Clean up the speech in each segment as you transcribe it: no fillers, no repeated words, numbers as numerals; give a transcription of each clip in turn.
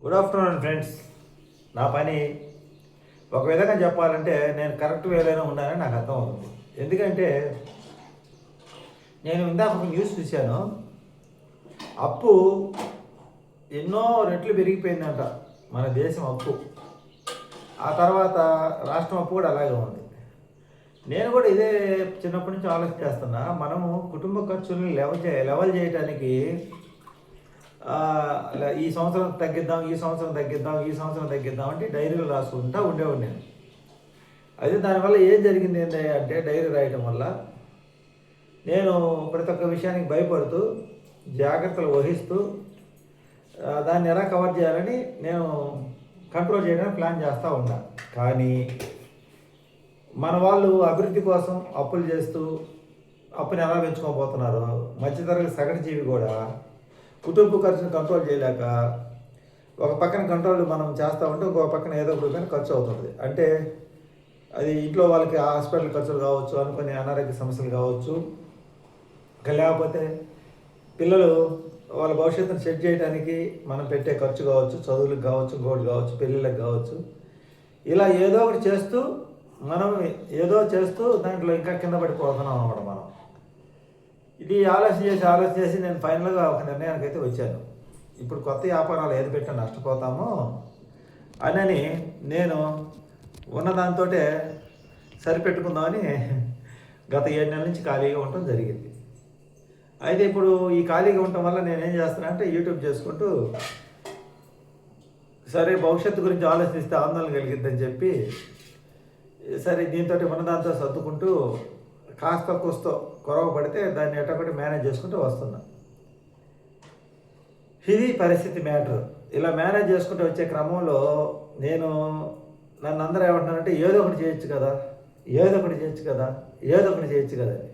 Good afternoon friends. నా పని ఒక విధంగా చెప్పాలంటే నేను కరెక్ట్ వేలోనే ఉన్నానని నాకు అర్థం అవుతుంది. ఎందుకంటే నేను ఇందాక ఒక న్యూస్ చూశాను. అప్పు ఎన్నో రెట్లు పెరిగిపోయిందంట మన దేశం అప్పు. ఆ తర్వాత రాష్ట్రం అప్పు కూడా అలాగే ఉంది. నేను కూడా ఇదే చిన్నప్పటి నుంచి ఆలోచన చేస్తున్నా. మనము కుటుంబ ఖర్చుల్ని లెవెల్ చేయడానికి ఈ సంవత్సరం తగ్గిద్దాం, ఈ సంవత్సరం తగ్గిద్దాం, ఈ సంవత్సరం తగ్గిద్దాం అంటే డైరీలు రాసుకుంటా ఉండేవాడు నేను. అయితే దానివల్ల ఏం జరిగింది అంటే డైరీ రాయటం వల్ల నేను ప్రతి ఒక్క విషయానికి భయపడుతూ జాగ్రత్తలు వహిస్తూ దాన్ని ఎలా కవర్ చేయాలని నేను కంట్రోల్ చేయడానికి ప్లాన్ చేస్తూ ఉన్నా. కానీ మన వాళ్ళు అభివృద్ధి కోసం అప్పులు చేస్తూ అప్పుని ఎలా పెంచుకోబోతున్నారు. మధ్యతరగతి సగటు జీవి కూడా కుటుంబ ఖర్చును కంట్రోల్ చేయలేక ఒక పక్కన కంట్రోల్ మనం చేస్తూ ఉంటే ఒక పక్కన ఏదో ఒక రూపాయలు ఖర్చు అవుతుంది. అంటే అది ఇంట్లో వాళ్ళకి హాస్పిటల్ ఖర్చులు కావచ్చు, అనుకునే అనారోగ్య సమస్యలు కావచ్చు, ఇంకా లేకపోతే పిల్లలు వాళ్ళ భవిష్యత్తును సెట్ చేయడానికి మనం పెట్టే ఖర్చు కావచ్చు, చదువులకు కావచ్చు, ఇంకోటి కావచ్చు, పెళ్ళిళ్ళకి కావచ్చు. ఇలా ఏదో ఒకటి చేస్తూ మనం దాంట్లో ఇంకా కింద పడిపోతున్నాం అన్నమాట మనం. ఇది ఆలోచన చేసి నేను ఫైనల్గా ఒక నిర్ణయానికి అయితే వచ్చాను. ఇప్పుడు కొత్త వ్యాపారాలు ఏది పెట్టినా నష్టపోతామో అని నేను ఉన్నదాంతో సరిపెట్టుకుందామని గత 7 నెలల నుంచి ఖాళీగా ఉండటం జరిగింది. అయితే ఇప్పుడు ఈ ఖాళీగా ఉండటం వల్ల నేనేం చేస్తున్నా అంటే యూట్యూబ్ చేసుకుంటూ సరే భవిష్యత్తు గురించి ఆలోచిస్తే ఆందోళన కలిగిద్దని చెప్పి సరే దీంతో ఉన్నదాంతో సర్దుకుంటూ కాస్త కూస్తో కొరవ పడితే దాన్ని ఎట్టొకటి మేనేజ్ చేసుకుంటూ వస్తున్నా. ఇది పరిస్థితి మ్యాటర్. ఇలా మేనేజ్ చేసుకుంటూ వచ్చే క్రమంలో నన్ను అందరూ ఏమంటున్నారంటే ఏదో ఒకటి చేయొచ్చు కదా అని.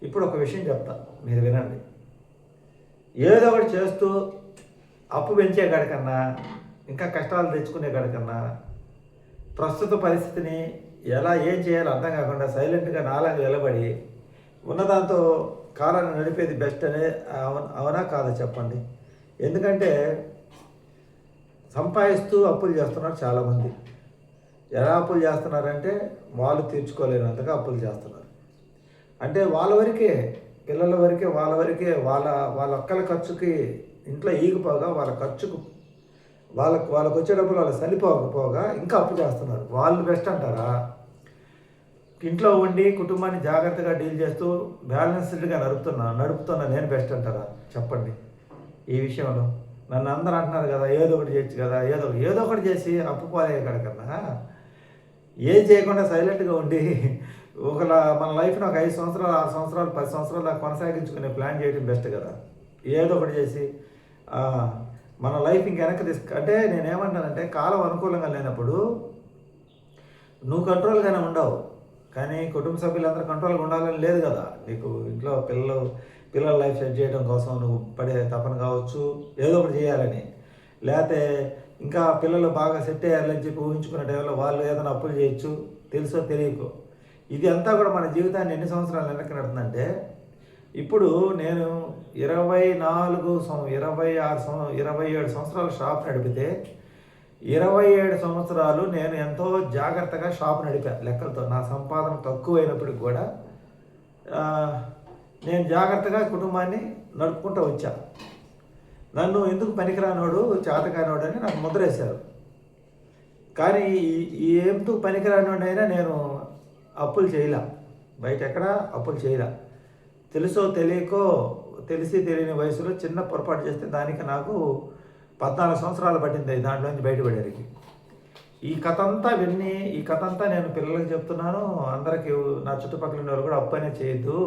ఇప్పుడు ఒక విషయం చెప్తా, మీరు వినండి. ఏదో ఒకటి చేస్తూ అప్పు పెంచే కాడికన్నా, ఇంకా కష్టాలు తెచ్చుకునే కాడికన్నా ప్రస్తుత పరిస్థితిని ఏం చేయాలో అర్థం కాకుండా సైలెంట్గా నాలాగా నిలబడి ఉన్నదాంతో కాలాన్ని నడిపేది బెస్ట్ అవునా కాదా చెప్పండి. ఎందుకంటే సంపాదిస్తూ అప్పులు చేస్తున్నారు చాలామంది. ఎలా అప్పులు చేస్తున్నారంటే వాళ్ళు తీర్చుకోలేనంతగా అప్పులు చేస్తున్నారు. అంటే వాళ్ళ వరకే, పిల్లల వరకే, వాళ్ళ ఒక్కల ఖర్చుకి ఇంట్లో ఈగిపోగా వాళ్ళ ఖర్చుకు వాళ్ళకు వచ్చే డబ్బులు వాళ్ళు సరిపోకపోగా ఇంకా అప్పు చేస్తున్నారు. వాళ్ళు బెస్ట్ అంటారా? ఇంట్లో ఉండి కుటుంబాన్ని జాగ్రత్తగా డీల్ చేస్తూ బ్యాలెన్స్డ్గా నడుపుతున్నా నేను బెస్ట్ అంటారా చెప్పండి. ఈ విషయంలో నన్ను అందరూ అంటున్నారు కదా ఏదో ఒకటి చేయొచ్చు కదా, ఏదో ఒకటి చేసి అప్పు పాలయ్యే కన్నా ఏం చేయకుండా సైలెంట్గా ఉండి మన లైఫ్ని ఒక 5 సంవత్సరాలు, 6 సంవత్సరాలు, 10 సంవత్సరాలు దాకా కొనసాగించుకునే ప్లాన్ చేయడం బెస్ట్ కదా. ఏదో ఒకటి చేసి మన లైఫ్ ఇంక వెనక్కి అంటే నేనేమంటానంటే కాలం అనుకూలంగా లేనప్పుడు నువ్వు కంట్రోల్గానే ఉండవు, కానీ కుటుంబ సభ్యులందరూ కంట్రోల్గా ఉండాలని లేదు కదా. నీకు ఇంట్లో పిల్లల లైఫ్ సెట్ చేయడం కోసం నువ్వు పడే తపన కావచ్చు, ఏదో ఒకటి చేయాలని, లేకపోతే ఇంకా పిల్లలు బాగా సెట్ అయ్యాలని చెప్పి ఊహించుకునే టైంలో వాళ్ళు ఏదైనా అప్పులు చేయొచ్చు, తెలుసో తెలియకో. ఇది అంతా కూడా మన జీవితాన్ని ఎన్ని సంవత్సరాలు వెనక్కి నడుతుందంటే ఇప్పుడు నేను 27 సంవత్సరాలు షాప్ నడిపితే 27 సంవత్సరాలు నేను ఎంతో జాగ్రత్తగా షాప్ నడిపాను. లెక్కలతో నా సంపాదన తక్కువైనప్పటికి కూడా నేను జాగ్రత్తగా కుటుంబాన్ని నడుపుకుంటూ వచ్చాను. నన్ను ఎందుకు పనికిరానోడు, చేతకానోడు అని నాకు ముద్రేశారు. కానీ ఎందుకు పనికిరానోడైనా నేను అప్పులు చేయలే, బయట ఎక్కడా అప్పులు చేయలే. తెలుసో తెలియకో, తెలిసి తెలియని వయసులో చిన్న పొరపాటు చేస్తే దానికి నాకు 14 సంవత్సరాలు పట్టింది దాంట్లో నుంచి బయటపడేరికి. ఈ కథ అంతా నేను పిల్లలకి చెప్తున్నాను, అందరికీ నా చుట్టుపక్కల ఉన్న వాళ్ళు కూడా అప్పు అనేది చేయొద్దు.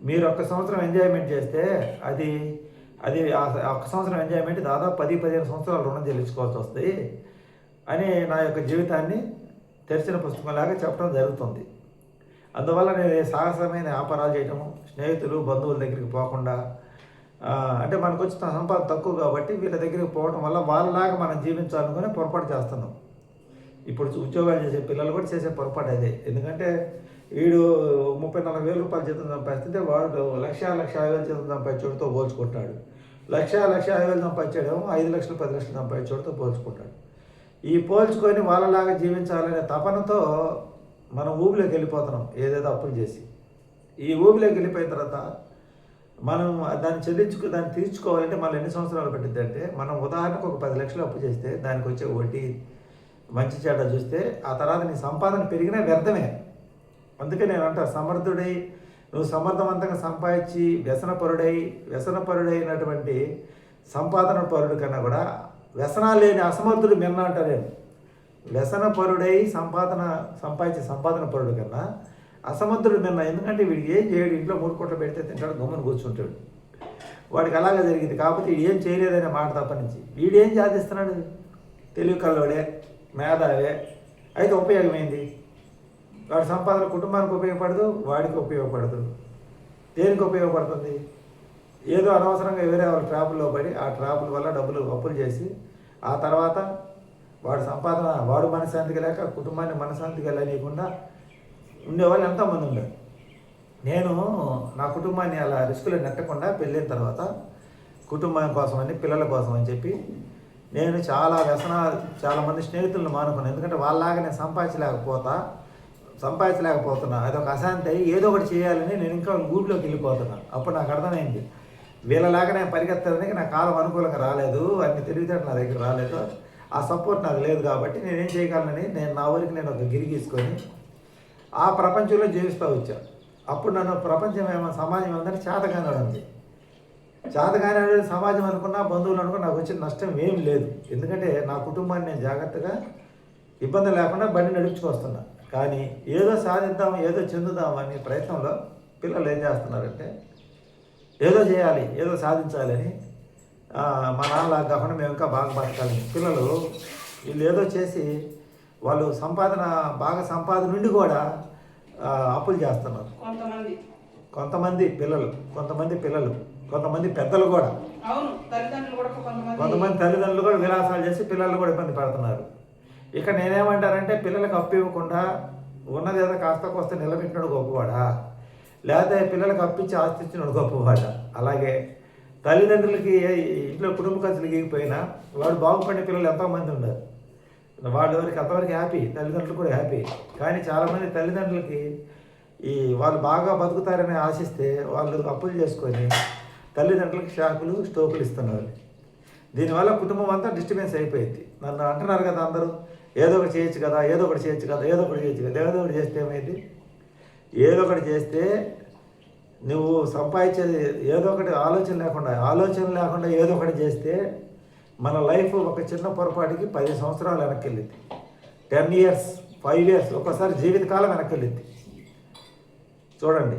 మీరు 1 సంవత్సరం ఎంజాయ్మెంట్ చేస్తే అది ఆ 1 సంవత్సరం ఎంజాయ్మెంట్ దాదాపు 10-15 సంవత్సరాలు రుణం చెల్లించుకోవాల్సి వస్తుంది అని నా యొక్క జీవితాన్ని తెరిచిన పుస్తకంలాగా చెప్పడం జరుగుతుంది. అందువల్ల నేను సాహసమైన వ్యాపారాలు చేయటము, స్నేహితులు బంధువుల దగ్గరికి పోకుండా, అంటే మనకు వచ్చిన సంపాదన తక్కువ కాబట్టి వీళ్ళ దగ్గరికి పోవడం వల్ల వాళ్ళలాగా మనం జీవించాలనుకుని పొరపాటు చేస్తున్నాం. ఇప్పుడు ఉద్యోగాలు చేసే పిల్లలు కూడా చేసే పొరపాటు అదే. ఎందుకంటే వీడు 30-40 వేల రూపాయలు జీతం సంపాదిస్తే వాడు 1,50,000 జీతం సంపాదించడంతో పోల్చుకుంటాడు. 1,50,000 సంపాదించాడేమో 5,00,000 10,00,000 సంపాదించడంతో పోల్చుకుంటాడు. ఈ పోల్చుకొని వాళ్ళలాగా జీవించాలనే తపనతో మనం ఊబిలోకి వెళ్ళిపోతున్నాం, ఏదేదో అప్పులు చేసి. ఈ ఊబిలోకి వెళ్ళిపోయిన తర్వాత మనం దాన్ని తీర్చుకోవాలంటే మళ్ళీ ఎన్ని సంవత్సరాలు పట్టిద్ది అంటే, మనం ఉదాహరణకు ఒక 10 లక్షలు అప్పు చేస్తే దానికి వచ్చే వడ్డీ మంచి చెడ్డ చూస్తే ఆ తర్వాత నీ సంపాదన పెరిగినా వ్యర్థమే. అందుకే నేను అంటా, నువ్వు సమర్థవంతంగా సంపాదించి వ్యసనపరుడైనటువంటి సంపాదన పరుడు కన్నా కూడా వ్యసనాలు లేని అసమర్థుడు మిన్న అంటా నేను. వ్యసనపరుడై సంపాదించే సంపాదన పరుడు కన్నా అసమర్థుడు మిన్న. ఎందుకంటే వీడికి ఏం చేయడు, ఇంట్లో 3 పూటలు పెడితే తింటాడు, గమ్మున కూర్చుంటాడు. వాడికి అలాగే జరిగింది. కాకపోతే వీడు ఏం చేయలేదనే మాట తప్ప నుంచి వీడేం సాధిస్తున్నాడు, తెలివి కల్లోడే, మేధావే, అయితే ఉపయోగమైంది. వాడి సంపాదన కుటుంబానికి ఉపయోగపడదు, వాడికి ఉపయోగపడదు. దేనికి ఉపయోగపడుతుంది? ఏదో అనవసరంగా వేరే వాళ్ళ ట్రాపుల్లో పడి ఆ ట్రాపుల వల్ల డబ్బులు అప్పులు చేసి ఆ తర్వాత వాడు మనశ్శాంతిగా లేక కుటుంబాన్ని మనశ్శాంతిగా లేకుండా ఉండేవాళ్ళు ఎంతోమంది ఉన్నారు. నేను నా కుటుంబాన్ని అలా రిస్కులో నెట్టకుండా పెళ్ళైన తర్వాత కుటుంబం కోసమని, పిల్లల కోసం అని చెప్పి నేను చాలా మంది స్నేహితులను మానుకున్నాను. ఎందుకంటే వాళ్ళలాగా నేను సంపాదించలేకపోతున్నా. అదొక అశాంతి అయ్యి ఏదో ఒకటి చేయాలని నేను ఇంకా ఊపిలోకి వెళ్ళిపోతున్నా. అప్పుడు నాకు అర్థమైంది, వీళ్ళలాగా నేను పరిగెత్తడానికి నా కాలం అనుకూలంగా రాలేదు, అన్ని తెలివితేటలు నా దగ్గర రాలేదు, ఆ సపోర్ట్ నాకు లేదు. కాబట్టి నేనేం చేయగలనని నా ఊరికి నేను ఒక గిరి గీసుకొని ఆ ప్రపంచంలో జీవిస్తూ వచ్చాను. అప్పుడు నన్ను సమాజం ఏమంటే చేతగానే ఉంది. చేతగానే సమాజం అనుకున్నా, బంధువులు అనుకున్నా నాకు వచ్చిన నష్టం ఏం లేదు. ఎందుకంటే నా కుటుంబాన్ని నేను జాగ్రత్తగా ఇబ్బంది లేకుండా బండి నడుపుకొస్తున్నా. కానీ ఏదో సాధిద్దాం, ఏదో చెందుదాం అనే ప్రయత్నంలో పిల్లలు ఏం చేస్తున్నారంటే, ఏదో చేయాలి, ఏదో సాధించాలని, మా నాన్నలాగా కాకుండా మేము ఇంకా బాగా బతకాలి. పిల్లలు వీళ్ళు ఏదో చేసి వాళ్ళు సంపాదన నుండి కూడా అప్పులు చేస్తున్నారు. కొంతమంది పెద్దలు కూడా, కొంతమంది తల్లిదండ్రులు కూడా విలాసాలు చేసి పిల్లలు కూడా ఇబ్బంది పడుతున్నారు. ఇక నేనేమంటానంటే, పిల్లలకు అప్పు ఇవ్వకుండా ఉన్నది ఏదో కాస్త కోస్త నిలబెట్టినాడు గొప్పవాడా, లేకపోతే పిల్లలకు అప్పిచ్చి ఆస్తి ఇచ్చినాడు గొప్పవాడా. అలాగే తల్లిదండ్రులకి ఇంట్లో కుటుంబ ఖర్చులు ఎగిపోయినా వాడు బాగుపడిన పిల్లలు ఎంతోమంది ఉన్నారు. వాళ్ళకి అంతవరకు హ్యాపీ, తల్లిదండ్రులు కూడా హ్యాపీ. కానీ చాలామంది తల్లిదండ్రులకి వాళ్ళు బాగా బతుకుతారని ఆశిస్తే వాళ్ళు అప్పులు చేసుకొని తల్లిదండ్రులకి స్టోకులు ఇస్తున్నారు. దీనివల్ల కుటుంబం అంతా డిస్టర్బెన్స్ అయిపోయింది. నన్ను అంటున్నారు కదా అందరూ, ఏదో ఒకటి చేయొచ్చు కదా, ఏదో ఒకటి చేస్తే ఏమైంది? ఏదో ఒకటి చేస్తే నువ్వు సంపాదించేది ఏదో ఒకటి ఆలోచన లేకుండా ఏదో ఒకటి చేస్తే మన లైఫ్ ఒక చిన్న పొరపాటుకి 10 సంవత్సరాలు వెనక్కి వెళ్ళింది, 10 years, 5 years, ఒక్కసారి జీవితకాలం వెనక్కి వెళ్ళింది. చూడండి,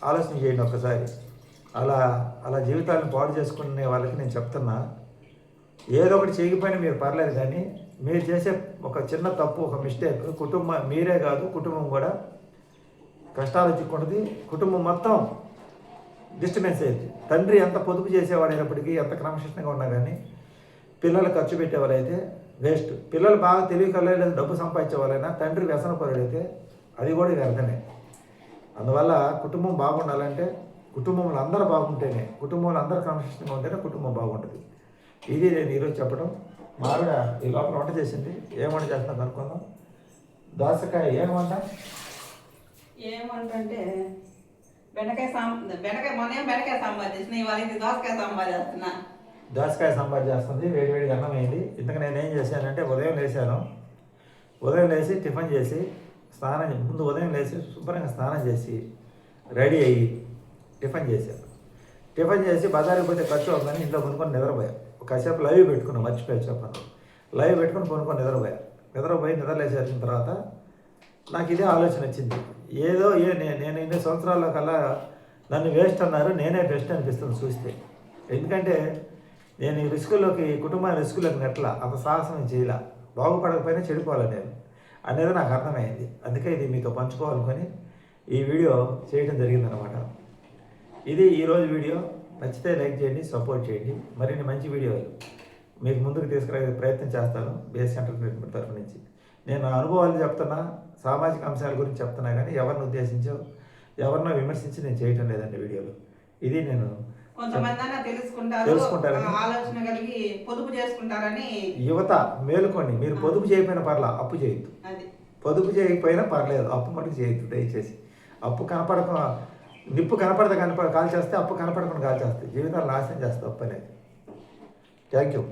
ఆలోచన చేయండి ఒక్కసారి. అలా జీవితాలను పాడు చేసుకునే వాళ్ళకి నేను చెప్తున్నా, ఏదో ఒకటి చేయకపోయినా మీరు పర్లేదు, కానీ మీరు చేసే ఒక చిన్న తప్పు, ఒక మిస్టేక్ మీరే కాదు కుటుంబం కూడా కష్టాలు చిక్కుంటుంది. కుటుంబం మొత్తం డిస్టర్బెన్స్ అయింది. తండ్రి ఎంత పొదుపు చేసేవాడైనప్పటికీ, ఎంత క్రమశిక్షణగా ఉన్నా కానీ పిల్లలు ఖర్చు పెట్టేవాళ్ళైతే వేస్ట్. పిల్లలు బాగా తెలియకలేదు డబ్బు సంపాదించే వాళ్ళైనా తండ్రి వ్యసనపరుడైతే అది కూడా వ్యర్థమే. అందువల్ల కుటుంబం బాగుండాలంటే కుటుంబంలో అందరూ బాగుంటేనే, కుటుంబంలో అందరూ క్రమశిక్షణగా ఉంటేనే కుటుంబం బాగుంటుంది. ఇది నేను ఈరోజు చెప్పడం. మా ఆవిడ ఈ లోపల వంట చేసింది. ఏం వంట చేస్తున్నా కనుక్కుందాం. దోసకాయ ఏమంట అంటే బెండకాయ సాంబార్ చేసిన, ఇవాళ దోసకాయ సాంబార్ చేస్తున్నా. దోసకాయ సాంబార్ చేస్తుంది. వేడివేడిగా అన్నం అయింది. ఇంతకు నేనేం చేశానంటే, ఉదయం లేచి టిఫిన్ చేసి ఉదయం లేచి శుభ్రంగా స్నానం చేసి రెడీ అయ్యి టిఫిన్ చేసి బజారుకి పోతే ఖర్చు అవుతుందని ఇంట్లో కొనుక్కొని నిద్రపోయా. కాసేపు లైవ్ పెట్టుకున్నాను, మర్చిపోయి చెప్పాను. లైవ్ పెట్టుకుని కొనుక్కొని నిద్రపోయి నిద్రలేసి వచ్చిన తర్వాత నాకు ఇదే ఆలోచన వచ్చింది. నేను ఇన్ని సంవత్సరాల్లో కల్లా నన్ను వేస్ట్ అన్నారు, నేనే బెస్ట్ అనిపిస్తుంది చూస్తే. ఎందుకంటే నేను ఈ కుటుంబాన్ని రిస్కులోకి నెట్ల అంత సాహసం చేయాల, బాగుపడకపోయినా చెడిపోవాలి నేను అనేది నాకు అర్థమైంది. అందుకే ఇది మీతో పంచుకోవాలనుకొని ఈ వీడియో చేయడం జరిగిందనమాట. ఇది ఈరోజు వీడియో. నచ్చితే లైక్ చేయండి, సపోర్ట్ చేయండి. మరిన్ని మంచి వీడియోలు మీకు ముందుకు తీసుకురాగే ప్రయత్నం చేస్తాను బేస్ ఎంటర్టైన్మెంట్ తరఫు నుంచి. నేను అనుభవాలు చెప్తున్నా, సామాజిక అంశాల గురించి చెప్తున్నా, కానీ ఎవరిని ఉద్దేశించో ఎవరినో విమర్శించి నేను చేయటం లేదండి వీడియోలు. ఇది నేను కొంతమంది అన్న తెలుసుకుంటారు, తెలుసుకుంటారని. ఆలోచన కలిగి పొదుపు చేసుకుంటారని. యువత మేలుకోండి, మీరు పొదుపు చేయకపోయినా పర్లా, అప్పు చేయొద్దు. అది పొదుపు చేయకపోయినా పర్లేదు, అప్పు మటుకు చేయొద్దు దయచేసి. అప్పు నిప్పు కాల్చేస్తే అప్పు కనపడకుండా కాల్చేస్తే జీవితాలు నాశనం చేస్తే అప్పు అనేది. Thank you.